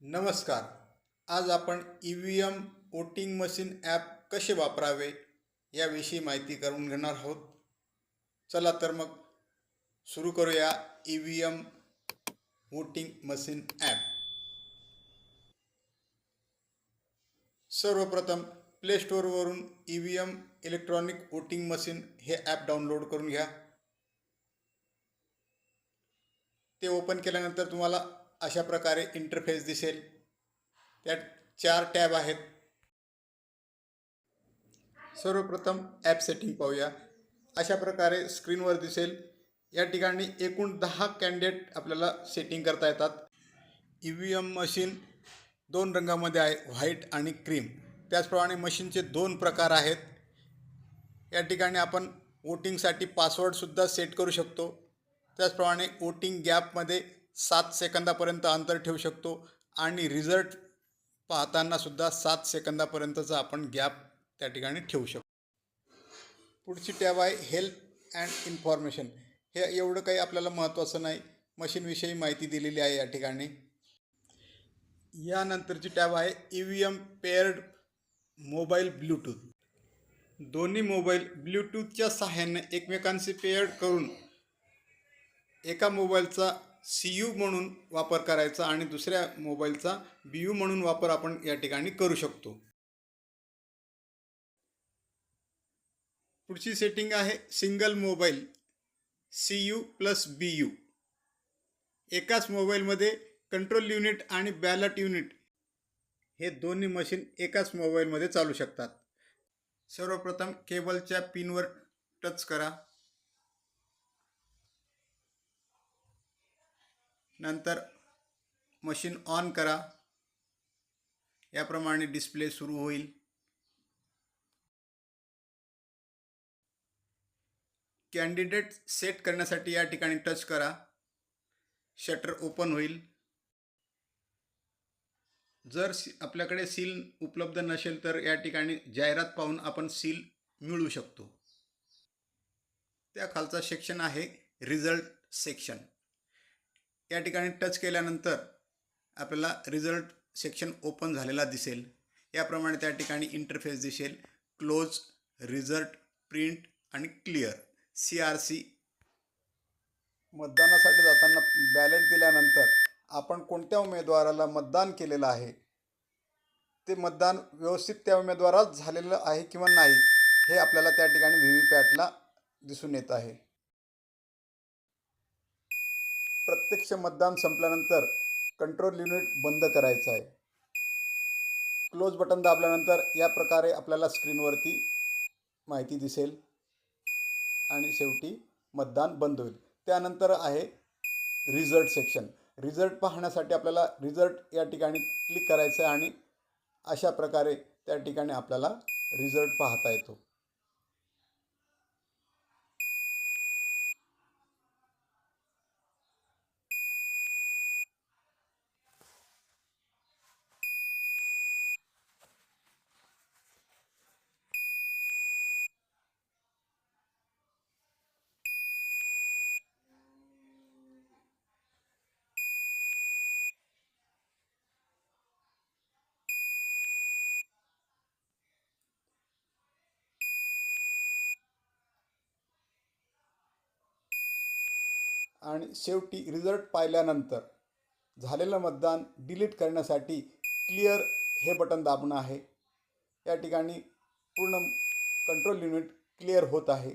नमस्कार. आज आपण EVM वोटिंग मशीन ॲप कसे वापरावे याविषयी माहिती करून घेणार आहोत. चला तर मग सुरू करूया EVM वोटिंग मशीन ॲप. सर्वप्रथम प्ले स्टोअरवरून EVM इलेक्ट्रॉनिक वोटिंग मशीन हे ॲप डाउनलोड करून घ्या. ते ओपन केल्यानंतर तुम्हाला अशा प्रकारे इंटरफेस दिसेल. त्यात 4 टॅब आहेत. सर्वप्रथम ॲप सेटिंग पाहूया. अशा प्रकारे स्क्रीनवर दिसेल. या ठिकाणी एकूण 10 कॅन्डिडेट आपल्याला सेटिंग करता येतात. EVM मशीन 2 रंगामध्ये आहे, व्हाईट आणि क्रीम. त्याचप्रमाणे मशीनचे 2 प्रकार आहेत. या ठिकाणी आपण वोटिंगसाठी पासवर्डसुद्धा सेट करू शकतो. त्याचप्रमाणे वोटिंग गॅपमध्ये 7 सेकंदापर्यंत अंतर ठेवू शकतो आणि रिझल्ट पाहतानासुद्धा 7 सेकंदापर्यंतचा आपण गॅप त्या ठिकाणी ठेवू शकतो. पुढची टॅब आहे हेल्प अँड इन्फॉर्मेशन. हे एवढं काही आपल्याला महत्त्वाचं नाही. मशीनविषयी माहिती दिलेली आहे या ठिकाणी. यानंतरची टॅब आहे EVM पेअर्ड मोबाईल ब्लूटूथ. दोन्ही मोबाईल ब्लूटूथच्या सहाय्याने एकमेकांशी पेअर्ड करून एका मोबाईलचा CU म्हणून वापर करायचा आणि दुसऱ्या मोबाईलचा BU म्हणून वापर आपण या ठिकाणी करू शकतो. पुढची सेटिंग आहे सिंगल मोबाईल CU+BU. एकाच मोबाईलमध्ये कंट्रोल युनिट आणि बॅलट युनिट हे दोन्ही मशीन एकाच मोबाईलमध्ये चालू शकतात. सर्वप्रथम केबलच्या पिनवर टच करा. नंतर मशीन ऑन करा. याप्रमाणे डिस्प्ले सुरू होईल. कॅन्डिडेट सेट करण्यासाठी या ठिकाणी टच करा. शटर ओपन होईल. जर आपल्याकडे सील उपलब्ध नसेल तर या ठिकाणी जाहिरात पाहून आपण सील मिळवू शकतो. त्या खालचा सेक्शन आहे रिझल्ट सेक्शन. या ठिकाणी टच केल्यानंतर आपल्याला रिझल्ट सेक्शन ओपन झालेला दिसेल. याप्रमाणे त्या ठिकाणी इंटरफेस दिसेल. क्लोज, रिझल्ट, प्रिंट आणि क्लिअर. CRC. मतदानासाठी जाताना बॅलेट दिल्यानंतर आपण कोणत्या उमेदवाराला मतदान केलेलं आहे ते मतदान व्यवस्थित त्या उमेदवाराला झालेलं आहे किंवा नाही हे आपल्याला त्या ठिकाणी VVPATला दिसून येत आहे. प्रत्यक्ष मतदान संपल्यानंतर कंट्रोल युनिट बंद करायचं आहे. क्लोज बटन दाबल्यानंतर या प्रकारे आपल्याला स्क्रीनवरती माहिती दिसेल आणि शेवटी मतदान बंद होईल. त्यानंतर आहे रिझल्ट सेक्शन. रिझल्ट पाहण्यासाठी आपल्याला रिझल्ट या ठिकाणी क्लिक करायचं आहे आणि अशा प्रकारे त्या ठिकाणी आपल्याला रिझल्ट पाहता येतो. आणि शेवटी रिझल्ट पाहिल्यानंतर झालेलं मतदान डिलीट करण्यासाठी क्लिअर हे बटन दाबणं आहे. या ठिकाणी पूर्ण कंट्रोल युनिट क्लिअर होत आहे.